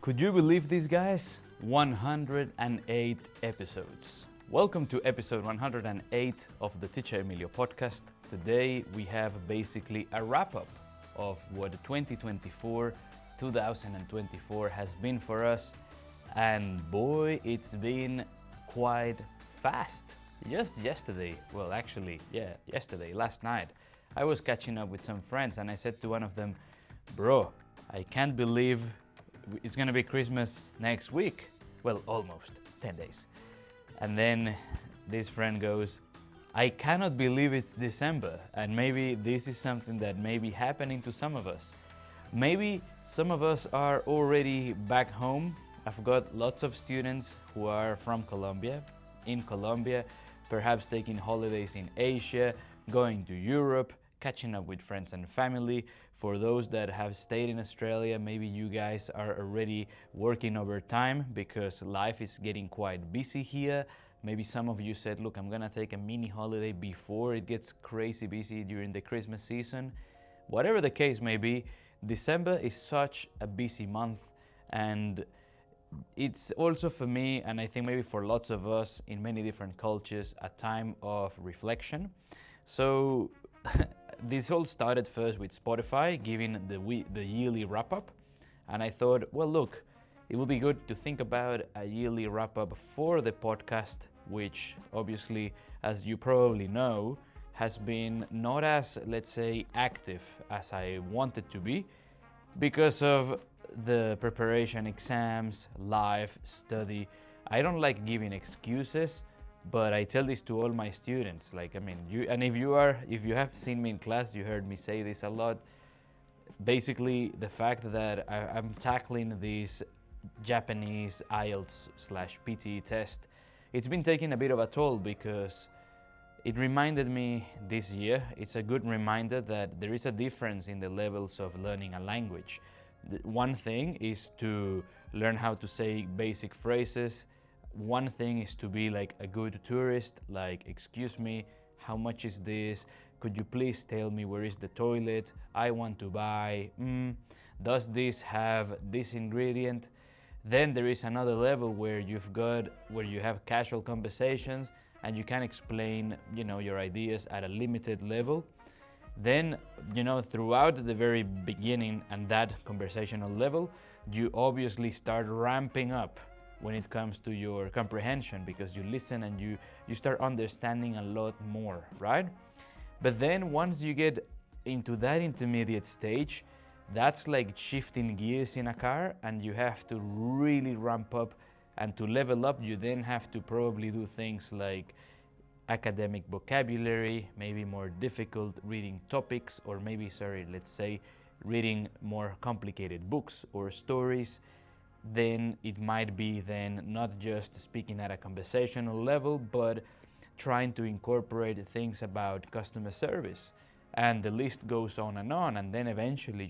Could you believe this, guys? 108 episodes. Welcome to episode 108 of the Teacher Emilio podcast. Today we have basically a wrap-up of what 2024 has been for us. And boy, it's been quite fast. Just yesterday, last night, I was catching up with some friends and I said to one of them, bro, I can't believe it's gonna be Christmas next week. Well, almost 10 days. And then this friend goes, I cannot believe it's December. And maybe this is something that may be happening to some of us. Maybe some of us are already back home. I've got lots of students who are from Colombia, in Colombia, perhaps taking holidays in Asia, going to Europe, catching up with friends and family. For those that have stayed in Australia, maybe you guys are already working overtime because life is getting quite busy here. Maybe some of you said, look, I'm gonna take a mini holiday before it gets crazy busy during the Christmas season. Whatever the case may be, December is such a busy month, and it's also for me, and I think maybe for lots of us in many different cultures, a time of reflection. So this all started first with Spotify giving the yearly wrap-up, and I thought, well, look, it would be good to think about a yearly wrap-up for the podcast, which obviously, as you probably know, has been not as, let's say, active as I wanted to be because of the preparation, exams, life, study. I don't like giving excuses, but I tell this to all my students. If you have seen me in class, you heard me say this a lot. Basically, the fact that I'm tackling this Japanese IELTS/PTE test, it's been taking a bit of a toll because it reminded me this year, it's a good reminder that there is a difference in the levels of learning a language. One thing is to learn how to say basic phrases. One thing is to be like a good tourist, like, excuse me, how much is this? Could you please tell me where is the toilet? I want to buy. Does this have this ingredient? Then there is another level where you have casual conversations and you can explain, your ideas at a limited level. Then, throughout the very beginning and that conversational level, you obviously start ramping up when it comes to your comprehension because you listen and you start understanding a lot more, right? But then once you get into that intermediate stage, that's like shifting gears in a car, and you have to really ramp up, and to level up you then have to probably do things like academic vocabulary, maybe more difficult reading topics, or let's say reading more complicated books or stories. Then it might be then not just speaking at a conversational level, but trying to incorporate things about customer service. And the list goes on, and then eventually,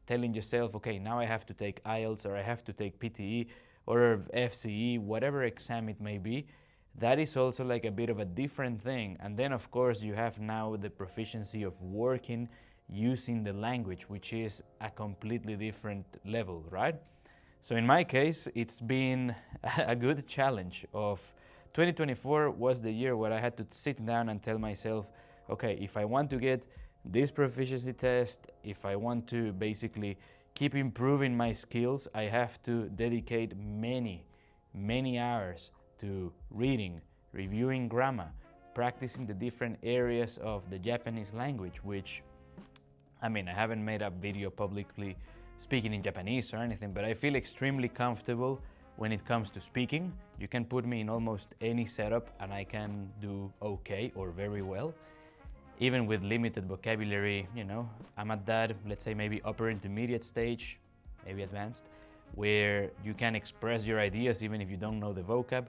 telling yourself, okay, now I have to take IELTS, or I have to take PTE, or FCE, whatever exam it may be. That is also like a bit of a different thing. And then of course you have now the proficiency of working using the language, which is a completely different level, right? So in my case, it's been a good challenge. 2024 was the year where I had to sit down and tell myself, okay, if I want to get this proficiency test, if I want to basically keep improving my skills, I have to dedicate many, many hours to reading, reviewing grammar, practicing the different areas of the Japanese language, which, I haven't made a video publicly speaking in Japanese or anything, but I feel extremely comfortable when it comes to speaking. You can put me in almost any setup and I can do okay or very well. Even with limited vocabulary, I'm at that, let's say maybe upper intermediate stage, maybe advanced, where you can express your ideas even if you don't know the vocab.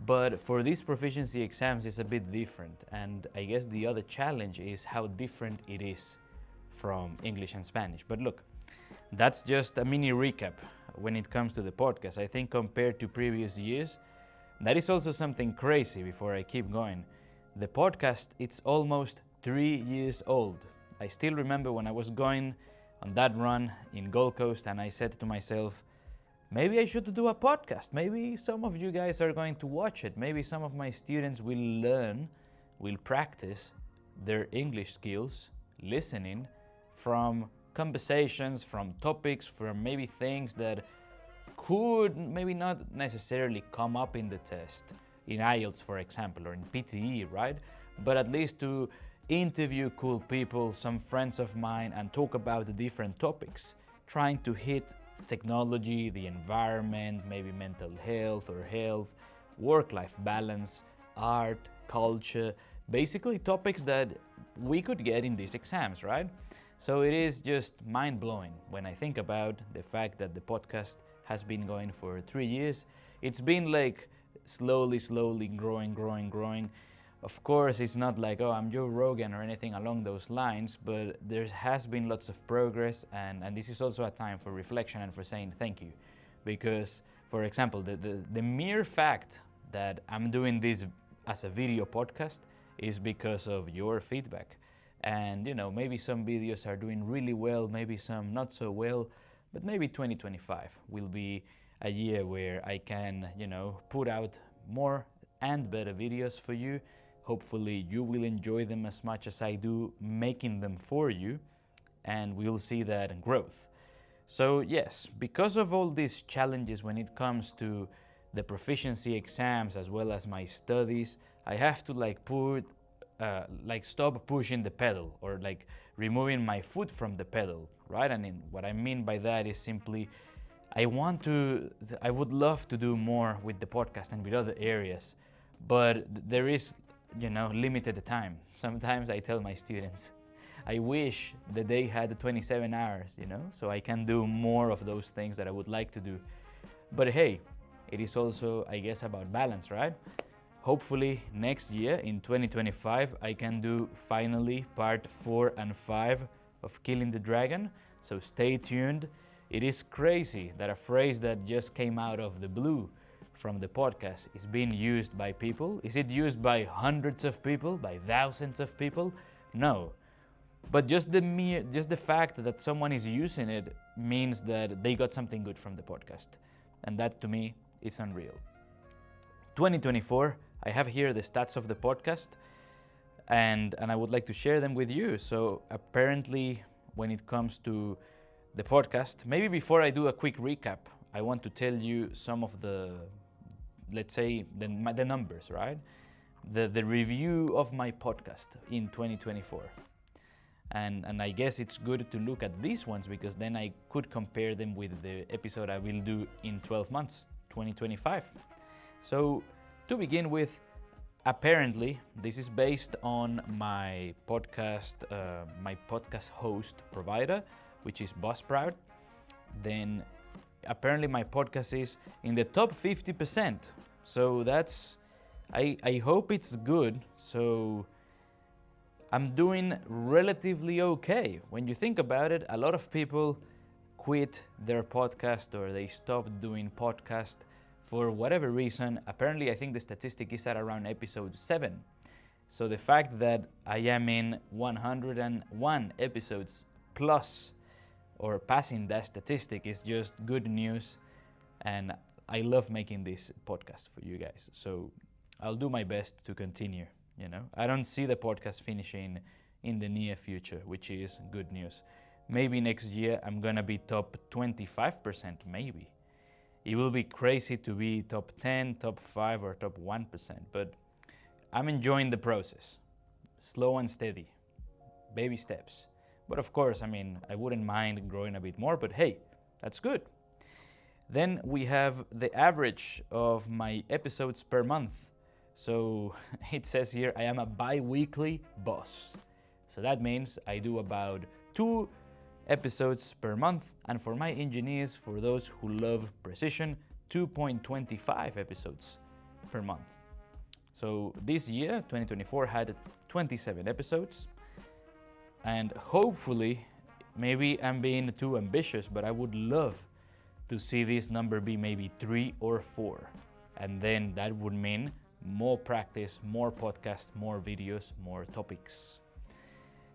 But for these proficiency exams, it's a bit different. And I guess the other challenge is how different it is from English and Spanish. But look, that's just a mini recap when it comes to the podcast. I think compared to previous years, that is also something crazy before I keep going. The podcast, it's almost 3 years old. I still remember when I was going on that run in Gold Coast and I said to myself, maybe I should do a podcast. Maybe some of you guys are going to watch it. Maybe some of my students will learn, will practice their English skills listening from conversations, from topics, from maybe things that could maybe not necessarily come up in the test, in IELTS, for example, or in PTE, right? But at least to interview cool people, some friends of mine, and talk about the different topics, trying to hit technology, the environment, maybe mental health or health, work-life balance, art, culture, basically topics that we could get in these exams, right? So it is just mind-blowing when I think about the fact that the podcast has been going for 3 years. It's been like slowly growing. Of course, it's not like, oh, I'm Joe Rogan or anything along those lines, but there has been lots of progress, and this is also a time for reflection and for saying thank you. Because, for example, the mere fact that I'm doing this as a video podcast is because of your feedback. And maybe some videos are doing really well, maybe some not so well, but maybe 2025 will be a year where I can, put out more and better videos for you. Hopefully you will enjoy them as much as I do making them for you, and we'll see that growth. So yes, because of all these challenges when it comes to the proficiency exams as well as my studies, I have to stop pushing the pedal, or like removing my foot from the pedal, right? And what I mean by that is simply I would love to do more with the podcast and with other areas, but there is, limited time. Sometimes I tell my students, I wish that they had 27 hours, so I can do more of those things that I would like to do. But hey, it is also, I guess, about balance, right? Hopefully next year in 2025 I can do finally part 4 and 5 of Killing the Dragon, so stay tuned. It is crazy that a phrase that just came out of the blue from the podcast is being used by people. Is it used by hundreds of people, by thousands of people? No. But just the fact that someone is using it means that they got something good from the podcast. And that to me is unreal. 2024, I have here the stats of the podcast, and I would like to share them with you. So apparently, when it comes to the podcast, maybe before I do a quick recap, I want to tell you some of the, let's say, the numbers, right? The review of my podcast in 2024. And I guess it's good to look at these ones, because then I could compare them with the episode I will do in 12 months, 2025. So to begin with, apparently this is based on my podcast host provider, which is Buzzsprout. Then apparently my podcast is in the top 50%. So that's, I hope it's good. So I'm doing relatively okay. When you think about it, a lot of people quit their podcast or they stop doing podcast for whatever reason. Apparently, I think the statistic is at around episode 7. So the fact that I am in 101 episodes plus, or passing that statistic, is just good news. And I love making this podcast for you guys. So I'll do my best to continue. I don't see the podcast finishing in the near future, which is good news. Maybe next year I'm gonna be top 25%, maybe. It will be crazy to be top 10, top 5, or top 1%, but I'm enjoying the process. Slow and steady, baby steps. But of course, I wouldn't mind growing a bit more, but hey, that's good. Then we have the average of my episodes per month. So it says here I am a bi-weekly boss. So that means I do about 2 episodes per month, and for my engineers, for those who love precision, 2.25 episodes per month. So this year, 2024, had 27 episodes, and hopefully, maybe I'm being too ambitious, but I would love to see this number be maybe 3 or 4, and then that would mean more practice, more podcasts, more videos, more topics.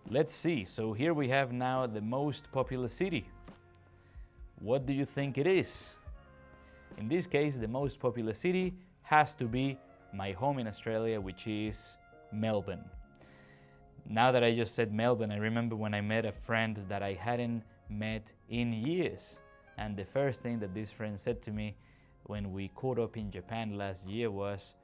Let's see. So here we have now the most popular city. What do you think it is? In this case, the most popular city has to be my home in Australia, which is Melbourne. Now that I just said Melbourne, I remember when I met a friend that I hadn't met in years. And the first thing that this friend said to me when we caught up in Japan last year was,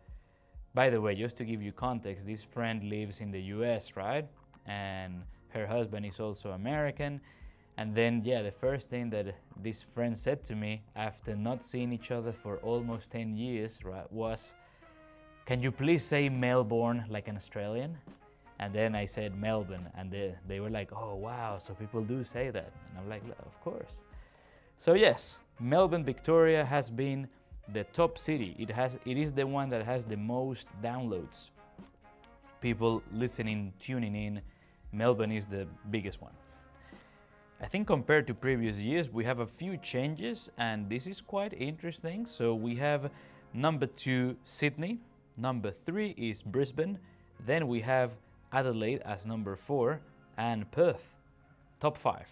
by the way, just to give you context, this friend lives in the US, right? And her husband is also American. And then, the first thing that this friend said to me after not seeing each other for almost 10 years, right, was, "Can you please say Melbourne like an Australian?" And then I said Melbourne, and they were like, "Oh, wow, so people do say that." And I'm like, "Of course." So yes, Melbourne, Victoria has been the top city. It is the one that has the most downloads. People listening, tuning in, Melbourne is the biggest one. I think compared to previous years, we have a few changes, and this is quite interesting. So we have number 2, Sydney. Number 3 is Brisbane. Then we have Adelaide as number 4, and Perth, top 5.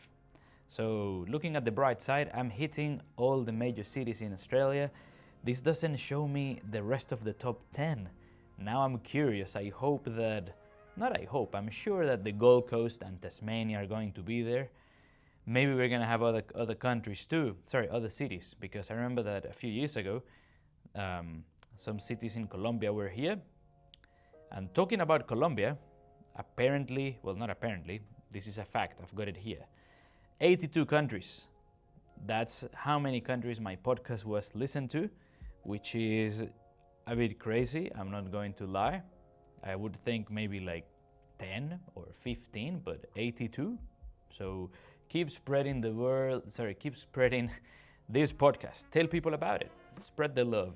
So looking at the bright side, I'm hitting all the major cities in Australia. This doesn't show me the rest of the top 10. Now I'm curious. I'm sure that the Gold Coast and Tasmania are going to be there. Maybe we're gonna have other countries too, other cities, because I remember that a few years ago, some cities in Colombia were here. And talking about Colombia, this is a fact, I've got it here. 82 countries. That's how many countries my podcast was listened to, which is a bit crazy, I'm not going to lie. I would think maybe like 10 or 15, but 82. So keep spreading this podcast. Tell people about it. Spread the love.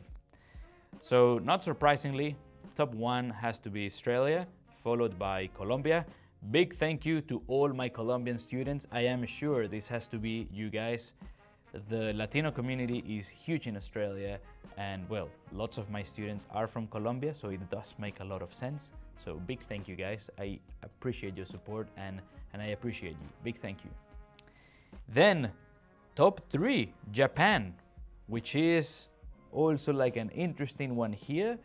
So not surprisingly, top 1 has to be Australia, followed by Colombia. Big thank you to all my Colombian students. I am sure this has to be you guys. The Latino community is huge in Australia, and lots of my students are from Colombia, so it does make a lot of sense. So big thank you guys. I appreciate your support and I appreciate you. Big thank you. Then top 3, Japan, which is also like an interesting one here,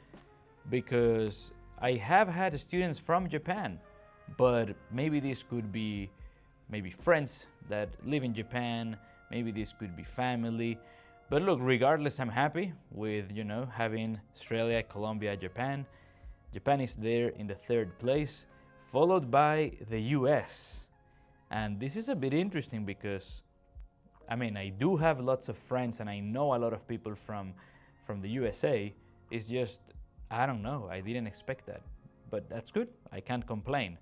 because I have had students from Japan, but maybe this could be friends that live in Japan, maybe this could be family. But look, regardless, I'm happy with, having Australia, Colombia, Japan. Japan is there in the 3rd place, followed by the US. And this is a bit interesting because, I do have lots of friends and I know a lot of people from the USA. It's just, I don't know, I didn't expect that. But that's good, I can't complain.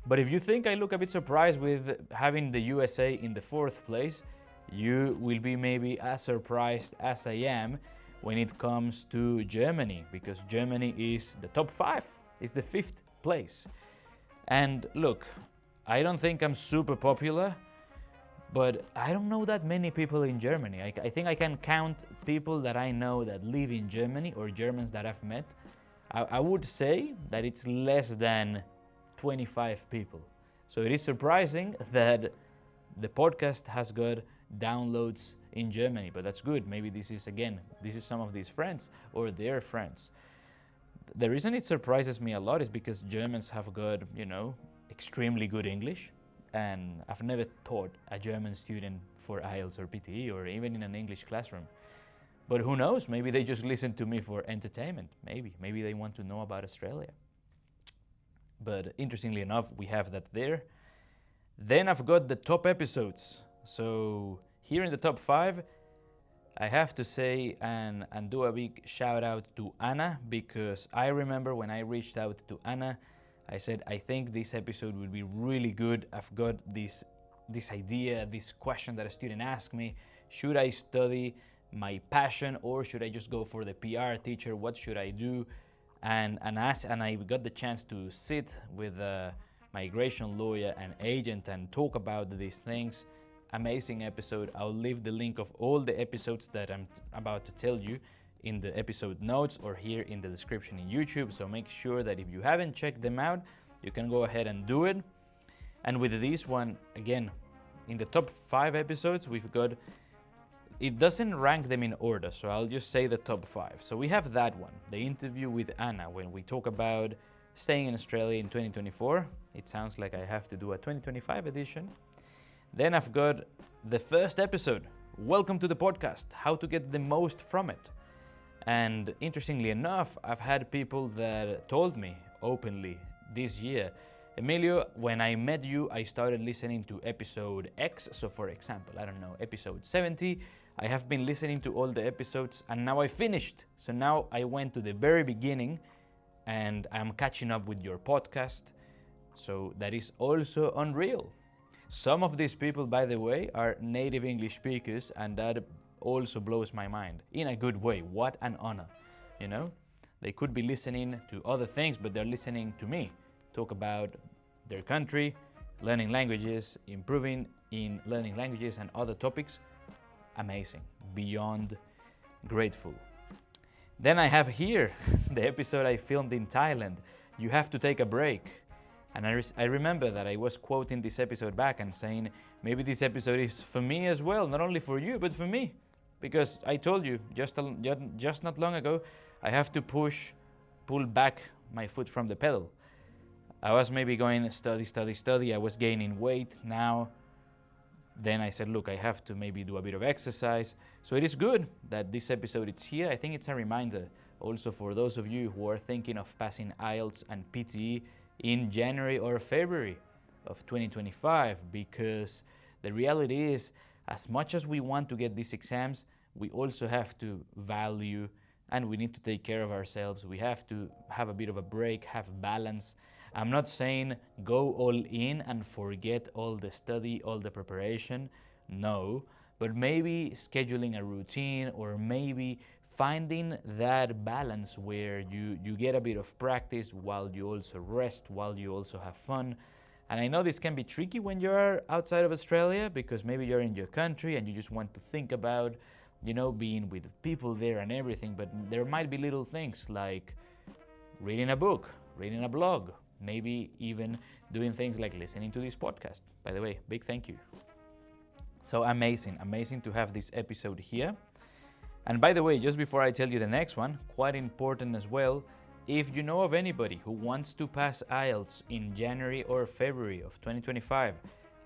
But if you think I look a bit surprised with having the USA in the 4th place, you will be maybe as surprised as I am when it comes to Germany, because Germany is the top 5, it's the 5th place. And look, I don't think I'm super popular, but I don't know that many people in Germany. I think I can count people that I know that live in Germany or Germans that I've met. I would say that it's less than 25 people. So it is surprising that the podcast has got downloads in Germany, but that's good. Maybe this is some of these friends or their friends. The reason it surprises me a lot is because Germans have got, extremely good English, and I've never taught a German student for IELTS or PTE or even in an English classroom. But who knows, maybe they just listen to me for entertainment. Maybe they want to know about Australia. But interestingly enough, we have that there. Then I've got the top episodes. So here in the top 5, I have to say and do a big shout out to Anna, because I remember when I reached out to Anna, I said, I think this episode would be really good. I've got this idea, this question that a student asked me. Should I study my passion or should I just go for the PR teacher? What should I do? And I got the chance to sit with a migration lawyer and agent and talk about these things. Amazing episode. I'll leave the link of all the episodes that I'm about to tell you in the episode notes or here in the description in YouTube. So make sure that if you haven't checked them out, you can go ahead and do it. And with this one, again, in the top 5 episodes, we've got it doesn't rank them in order, so I'll just say the top 5. So we have that one, the interview with Anna, when we talk about staying in Australia in 2024. It sounds like I have to do a 2025 edition. Then I've got the first episode, welcome to the podcast, how to get the most from it. And interestingly enough, I've had people that told me openly this year, Emilio, when I met you, I started listening to episode X. So for example, I don't know, episode 70, I have been listening to all the episodes and now I finished. So now I went to the very beginning and I'm catching up with your podcast. So that is also unreal. Some of these people, by the way, are native English speakers, and that also blows my mind in a good way. What an honor, you know? They could be listening to other things, but they're listening to me talk about their country, learning languages, improving in learning languages and other topics. Amazing, beyond grateful. Then I have here the episode I filmed in Thailand. You have to take a break. And I remember that I was quoting this episode back and saying, maybe this episode is for me as well, not only for you, but for me. Because I told you just not long ago, I have to pull back my foot from the pedal. I was maybe going study. I was gaining weight now. Then I said, look, I have to maybe do a bit of exercise. So it is good that this episode is here. I think it's a reminder also for those of you who are thinking of passing IELTS and PTE in January or February of 2025, because the reality is, as much as we want to get these exams, we also have to value and we need to take care of ourselves. We have to have a bit of a break, have balance. I'm not saying go all in and forget all the study, all the preparation. No, but maybe scheduling a routine, or maybe finding that balance where you get a bit of practice while you also rest, while you also have fun. And I know this can be tricky when you're outside of Australia, because maybe you're in your country and you just want to think about, you know, being with people there and everything, but there might be little things like reading a book, reading a blog, maybe even doing things like listening to this podcast. By the way, big thank you. So amazing to have this episode here. And by the way, just before I tell you the next one, quite important as well, if you know of anybody who wants to pass IELTS in January or February of 2025,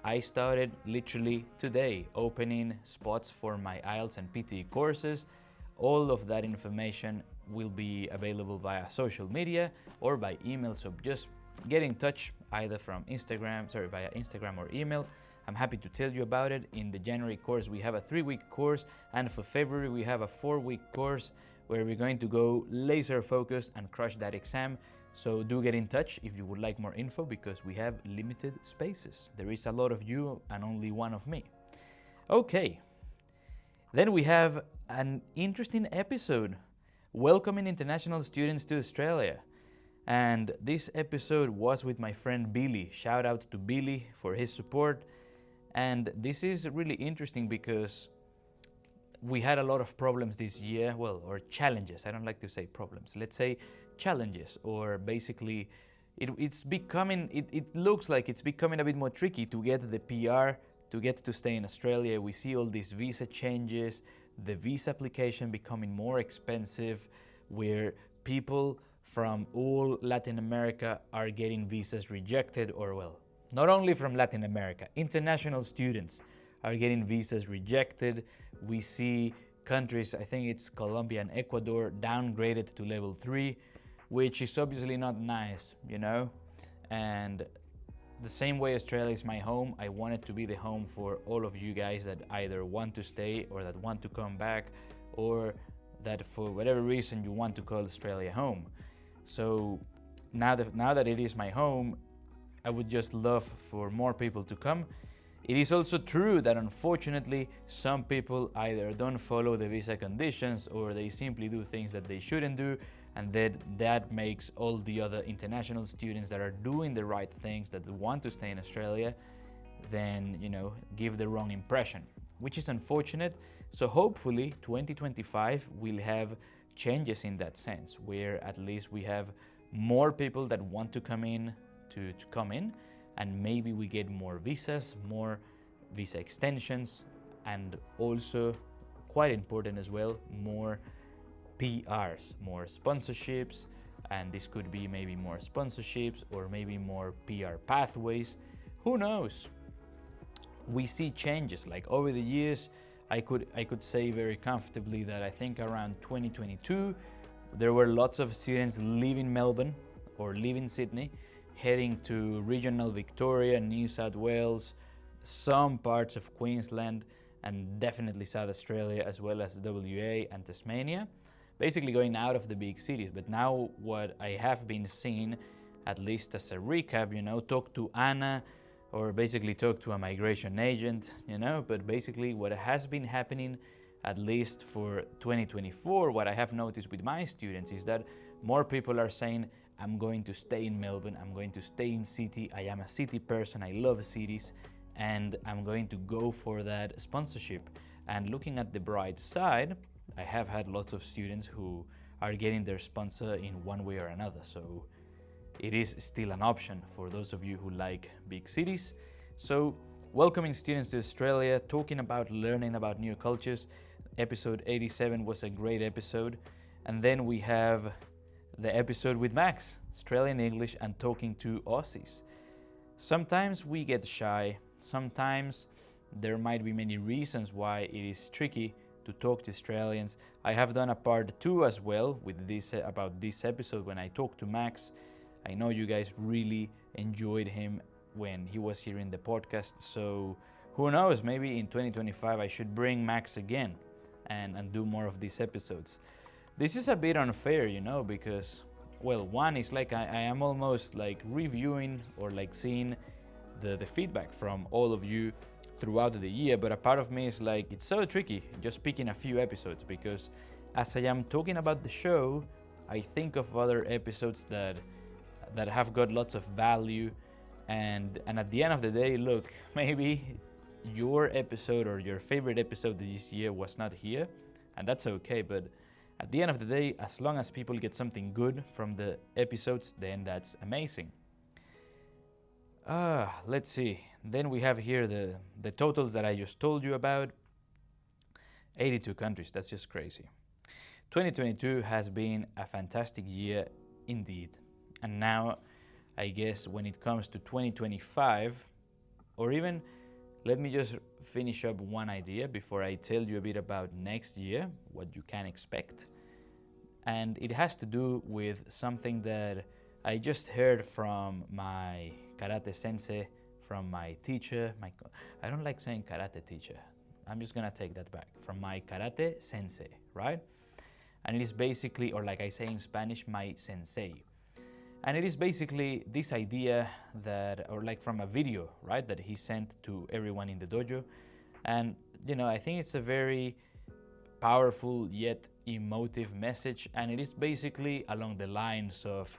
I started literally today opening spots for my IELTS and PTE courses. All of that information will be available via social media or by email, so just get in touch either from via Instagram or email. I'm happy to tell you about it. In the January course, we have a 3-week course, and for February, we have a 4-week course where we're going to go laser focused and crush that exam. So do get in touch if you would like more info, because we have limited spaces. There is a lot of you and only one of me. Okay, then we have an interesting episode, welcoming international students to Australia. And this episode was with my friend Billy. Shout out to Billy for his support. And this is really interesting because we had a lot of problems this year, or challenges. I don't like to say problems. Let's say challenges, or basically it looks like it's becoming a bit more tricky to get the PR, to get to stay in Australia. We see all these visa changes, the visa application becoming more expensive, where people from all Latin America are getting visas rejected, not only from Latin America, international students are getting visas rejected. We see countries, I think it's Colombia and Ecuador, downgraded to level 3, which is obviously not nice, you know? And the same way Australia is my home, I want it to be the home for all of you guys that either want to stay or that want to come back, or that for whatever reason you want to call Australia home. So now that it is my home, I would just love for more people to come. It is also true that unfortunately some people either don't follow the visa conditions, or they simply do things that they shouldn't do, and that makes all the other international students that are doing the right things, that want to stay in Australia, then, you know, give the wrong impression, which is unfortunate. So hopefully 2025 will have changes in that sense, where at least we have more people that want to come in, and maybe we get more visas, more visa extensions, and also quite important as well, more PRs, more sponsorships, and this could be maybe more sponsorships or maybe more PR pathways. Who knows? We see changes like over the years. I could say very comfortably that I think around 2022 there were lots of students leaving Melbourne or leaving Sydney, heading to regional Victoria, New South Wales, some parts of Queensland, and definitely South Australia, as well as WA and Tasmania, basically going out of the big cities. But now what I have been seeing, at least as a recap, talk to Anna or basically talk to a migration agent, but basically what has been happening, at least for 2024, what I have noticed with my students is that more people are saying, I'm going to stay in Melbourne, I'm going to stay in city, I am a city person, I love cities, and I'm going to go for that sponsorship. And looking at the bright side, I have had lots of students who are getting their sponsor in one way or another. So it is still an option for those of you who like big cities. So welcoming students to Australia, talking about learning about new cultures. Episode 87 was a great episode. And then we have the episode with Max, Australian English and talking to Aussies. Sometimes we get shy. Sometimes there might be many reasons why it is tricky to talk to Australians. I have done a part 2 as well with this about this episode when I talked to Max. I know you guys really enjoyed him when he was here in the podcast, so who knows, maybe in 2025 I should bring Max again and do more of these episodes. This is a bit unfair, because, well, one is like I am almost like reviewing or like seeing the feedback from all of you throughout the year, but a part of me is like, it's so tricky just picking a few episodes, because as I am talking about the show, I think of other episodes that have got lots of value, and at the end of the day, look, maybe your episode or your favorite episode this year was not here, and that's okay, but at the end of the day, as long as people get something good from the episodes, then that's amazing. Let's see. Then we have here the totals that I just told you about. 82 countries, that's just crazy. 2022 has been a fantastic year indeed. And now, I guess when it comes to 2025, or even, let me just finish up one idea before I tell you a bit about next year, what you can expect. And it has to do with something that I just heard from my karate sensei, from my teacher. I don't like saying karate teacher. I'm just gonna take that back. From my karate sensei, right? And it is basically, or like I say in Spanish, my sensei. And it is basically this idea that, or like from a video, right, that he sent to everyone in the dojo. And, I think it's a very powerful yet emotive message. And it is basically along the lines of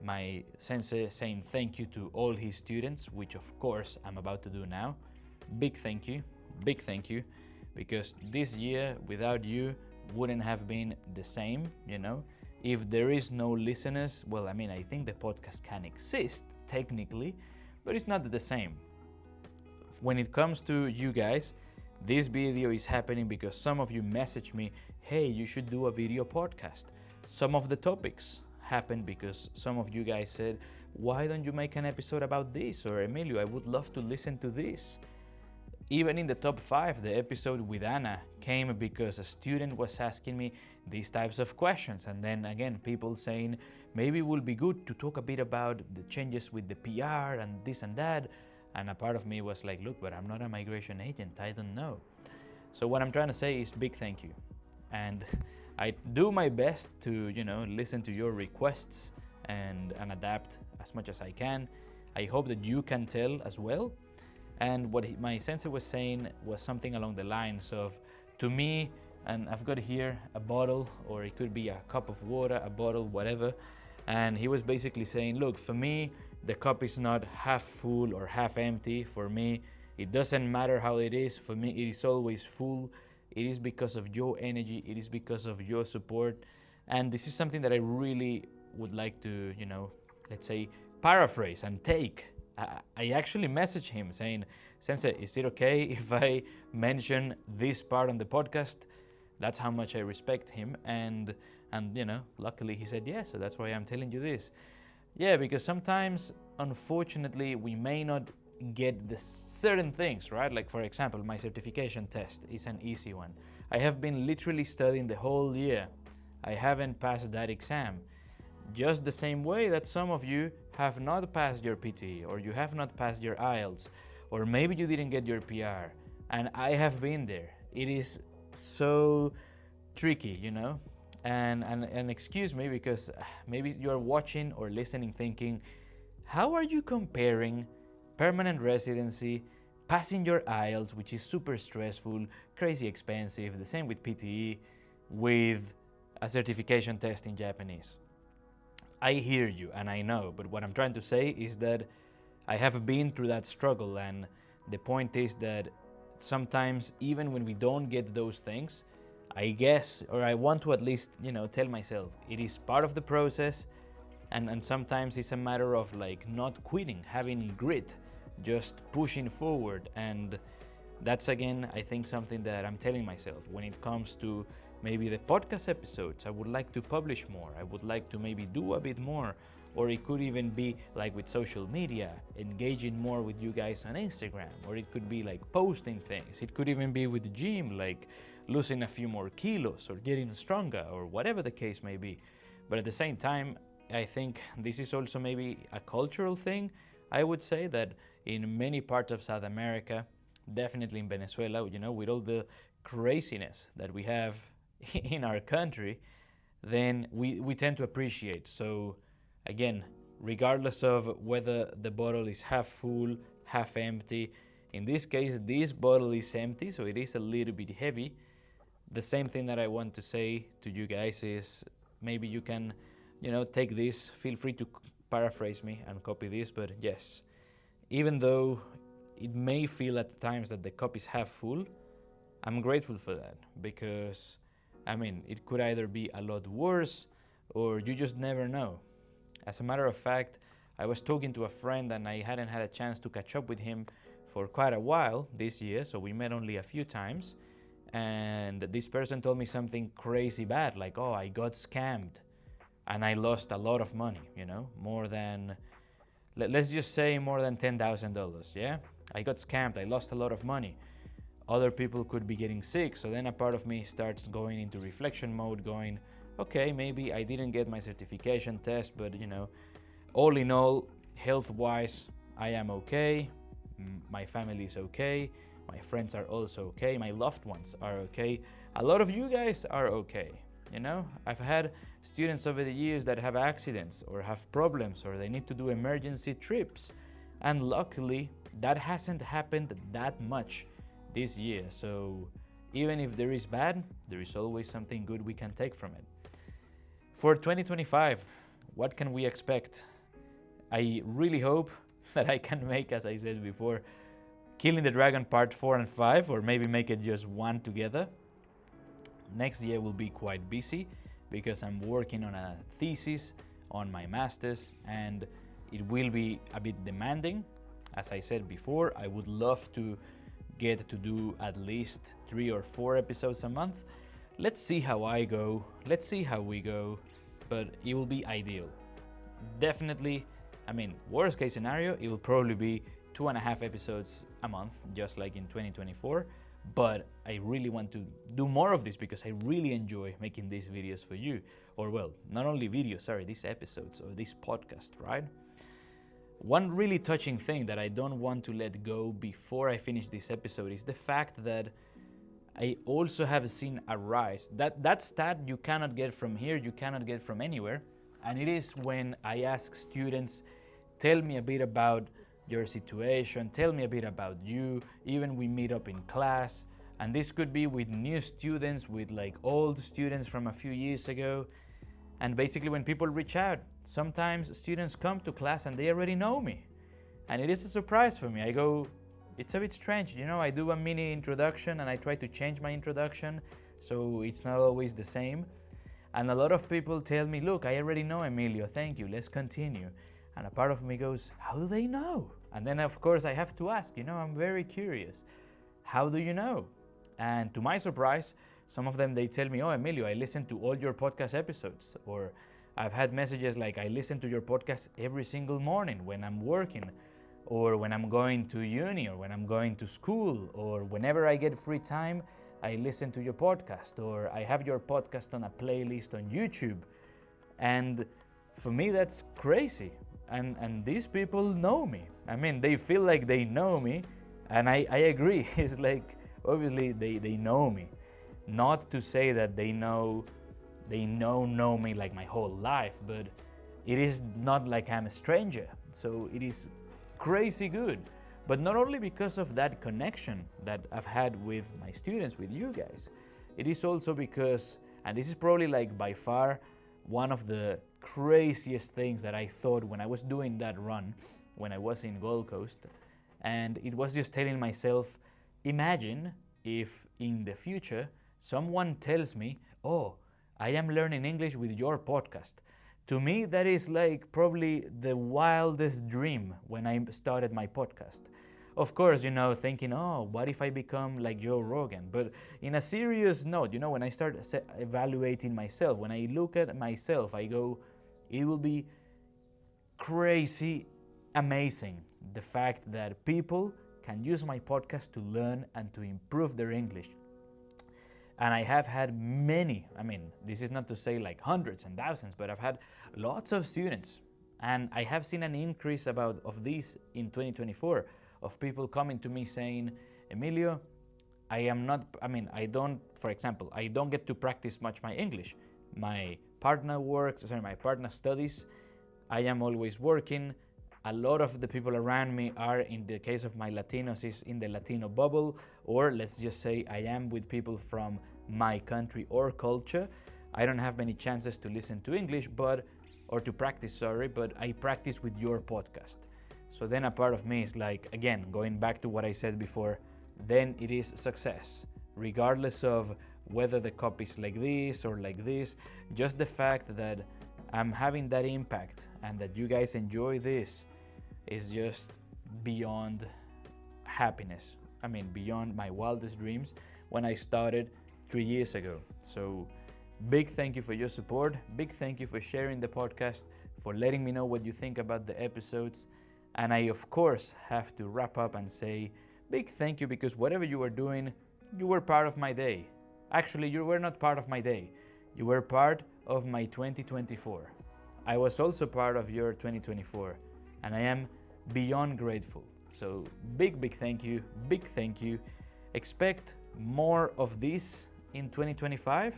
my sensei saying thank you to all his students, which of course I'm about to do now. Big thank you, because this year without you wouldn't have been the same, If there is no listeners, well, I think the podcast can exist technically, but it's not the same. When it comes to you guys, this video is happening because some of you messaged me, hey, you should do a video podcast. Some of the topics happened because some of you guys said, why don't you make an episode about this? Or Emilio, I would love to listen to this. Even in the top 5, the episode with Anna came because a student was asking me these types of questions. And then again, people saying, maybe it will be good to talk a bit about the changes with the PR and this and that. And a part of me was like, look, but I'm not a migration agent, I don't know. So what I'm trying to say is big thank you. And I do my best to, listen to your requests and adapt as much as I can. I hope that you can tell as well. And what my sensei was saying was something along the lines of, to me, and I've got here a bottle, or it could be a cup of water, a bottle, whatever. And he was basically saying, look, for me, the cup is not half full or half empty. For me, it doesn't matter how it is. For me, it is always full. It is because of your energy. It is because of your support. And this is something that I really would like to, let's say, paraphrase and take I actually messaged him saying, Sensei, is it okay if I mention this part on the podcast? That's how much I respect him. And luckily he said yes, so that's why I'm telling you this. Yeah, because sometimes, unfortunately, we may not get the certain things, right? Like, for example, my certification test is an easy one. I have been literally studying the whole year. I haven't passed that exam. Just the same way that some of you have not passed your PTE, or you have not passed your IELTS, or maybe you didn't get your PR. And I have been there. It is so tricky, And excuse me, because maybe you're watching or listening thinking, how are you comparing permanent residency, passing your IELTS, which is super stressful, crazy expensive, the same with PTE, with a certification test in Japanese? I hear you and I know, but what I'm trying to say is that I have been through that struggle, and the point is that sometimes, even when we don't get those things, I guess, or I want to at least, tell myself it is part of the process, and sometimes it's a matter of like not quitting, having grit, just pushing forward. And that's again, I think, something that I'm telling myself when it comes to maybe the podcast episodes. I would like to publish more. I would like to maybe do a bit more. Or it could even be like with social media, engaging more with you guys on Instagram. Or it could be like posting things. It could even be with the gym, like losing a few more kilos or getting stronger or whatever the case may be. But at the same time, I think this is also maybe a cultural thing. I would say that in many parts of South America, definitely in Venezuela, with all the craziness that we have in our country, then we tend to appreciate. So again, regardless of whether the bottle is half full, half empty, in this case, this bottle is empty, so it is a little bit heavy. The same thing that I want to say to you guys is maybe you can, take this, feel free to paraphrase me and copy this, but yes, even though it may feel at times that the cup is half full, I'm grateful for that, because it could either be a lot worse or you just never know. As a matter of fact, I was talking to a friend and I hadn't had a chance to catch up with him for quite a while this year, so we met only a few times. And this person told me something crazy bad, like, oh, I got scammed and I lost a lot of money, more than, let's just say more than $10,000, yeah? I got scammed, I lost a lot of money. Other people could be getting sick, so then a part of me starts going into reflection mode, going, okay, maybe I didn't get my certification test, but all in all, health-wise, I am okay, my family is okay, my friends are also okay, my loved ones are okay, a lot of you guys are okay. I've had students over the years that have accidents or have problems or they need to do emergency trips, and luckily that hasn't happened that much this year. So even if there is bad, there is always something good we can take from it. For 2025, what can we expect? I really hope that I can make, as I said before, Killing the Dragon Part 4 and 5, or maybe make it just one together. Next year will be quite busy because I'm working on a thesis on my master's, and it will be a bit demanding. As I said before, I would love to get to do at least 3 or 4 episodes a month. Let's see how I go, let's see how we go, but it will be ideal. Definitely, worst case scenario, it will probably be 2.5 episodes a month, just like in 2024. But I really want to do more of this because I really enjoy making these videos for you. Or well, not only videos, these episodes or this podcast, right? One really touching thing that I don't want to let go before I finish this episode is the fact that I also have seen a rise. That stat you cannot get from here, you cannot get from anywhere. And it is when I ask students, tell me a bit about your situation, tell me a bit about you, even we meet up in class. And this could be with new students, with like old students from a few years ago. And basically when people reach out, sometimes students come to class and they already know me. And it is a surprise for me. I go, it's a bit strange, I do a mini introduction and I try to change my introduction so it's not always the same. And a lot of people tell me, look, I already know Emilio, thank you, let's continue. And a part of me goes, how do they know? And then of course I have to ask, I'm very curious. How do you know? And to my surprise, some of them, they tell me, oh, Emilio, I listen to all your podcast episodes. Or I've had messages like, I listen to your podcast every single morning when I'm working, or when I'm going to uni, or when I'm going to school, or whenever I get free time, I listen to your podcast, or I have your podcast on a playlist on YouTube. And for me, that's crazy. And these people know me. I mean, they feel like they know me, and I agree. It's like, obviously, they know me. Not to say that they know me like my whole life, but it is not like I'm a stranger. So it is crazy good. But not only because of that connection that I've had with my students, with you guys, it is also because, and this is probably like by far one of the craziest things that I thought when I was doing that run, when I was in Gold Coast, and it was just telling myself, imagine if in the future someone tells me, oh, I am learning English with your podcast. To me, that is like probably the wildest dream when I started my podcast. Of course, thinking, oh, what if I become like Joe Rogan? But in a serious note, when I start evaluating myself, when I look at myself, I go, it will be crazy amazing, the fact that people can use my podcast to learn and to improve their English. And I have had many, this is not to say like hundreds and thousands, but I've had lots of students. And I have seen an increase of these in 2024, of people coming to me saying, Emilio, I don't get to practice much my English. My partner studies. I am always working. A lot of the people around me are, in the case of my Latinos, is in the Latino bubble, or let's just say I am with people from my country or culture. I don't have many chances to listen to English, or to practice, but I practice with your podcast. So then a part of me is like, again, going back to what I said before, then it is success. Regardless of whether the copy is like this or like this, just the fact that I'm having that impact and that you guys enjoy this is just beyond happiness. Beyond my wildest dreams when I started 3 years ago. So big thank you for your support. Big thank you for sharing the podcast, for letting me know what you think about the episodes. And I, of course, have to wrap up and say big thank you, because whatever you were doing, you were part of my day. Actually, you were not part of my day. You were part of my 2024. I was also part of your 2024, and I am beyond grateful. So big thank you, big thank you. Expect more of this in 2025.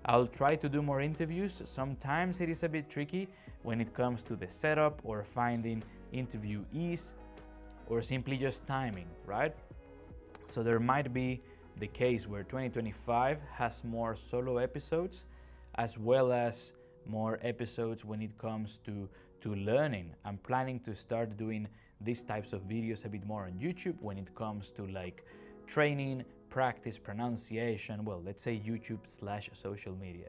I'll try to do more interviews. Sometimes it is a bit tricky when it comes to the setup or finding interviewees, or simply just timing, right? So there might be the case where 2025 has more solo episodes, as well as more episodes when it comes to learning. I'm planning to start doing these types of videos a bit more on YouTube when it comes to like training, practice, pronunciation, let's say YouTube/social media.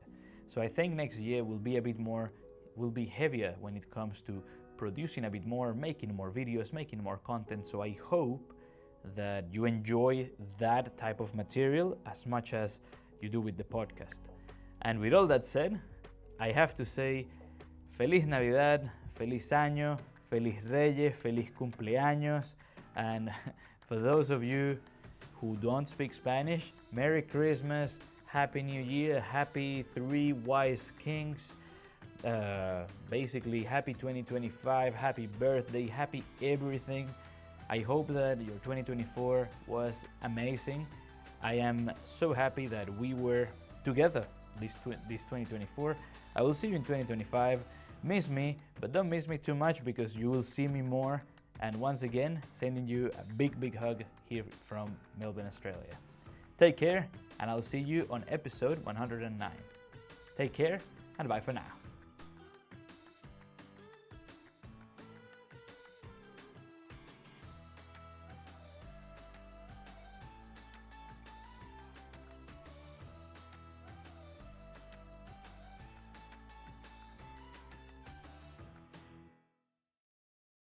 So I think next year will be heavier when it comes to producing a bit more, making more videos, making more content. So I hope that you enjoy that type of material as much as you do with the podcast. And with all that said, I have to say, Feliz Navidad, Feliz Año, Feliz Reyes, Feliz Cumpleaños. And for those of you who don't speak Spanish, Merry Christmas, Happy New Year, Happy Three Wise Kings. Basically, happy 2025, happy birthday, happy everything. I hope that your 2024 was amazing. I am so happy that we were together this 2024. I will see you in 2025. Miss me, but don't miss me too much, because you will see me more. And once again, sending you a big hug here from Melbourne, Australia. Take care, and I'll see you on episode 109. Take care, and bye for now.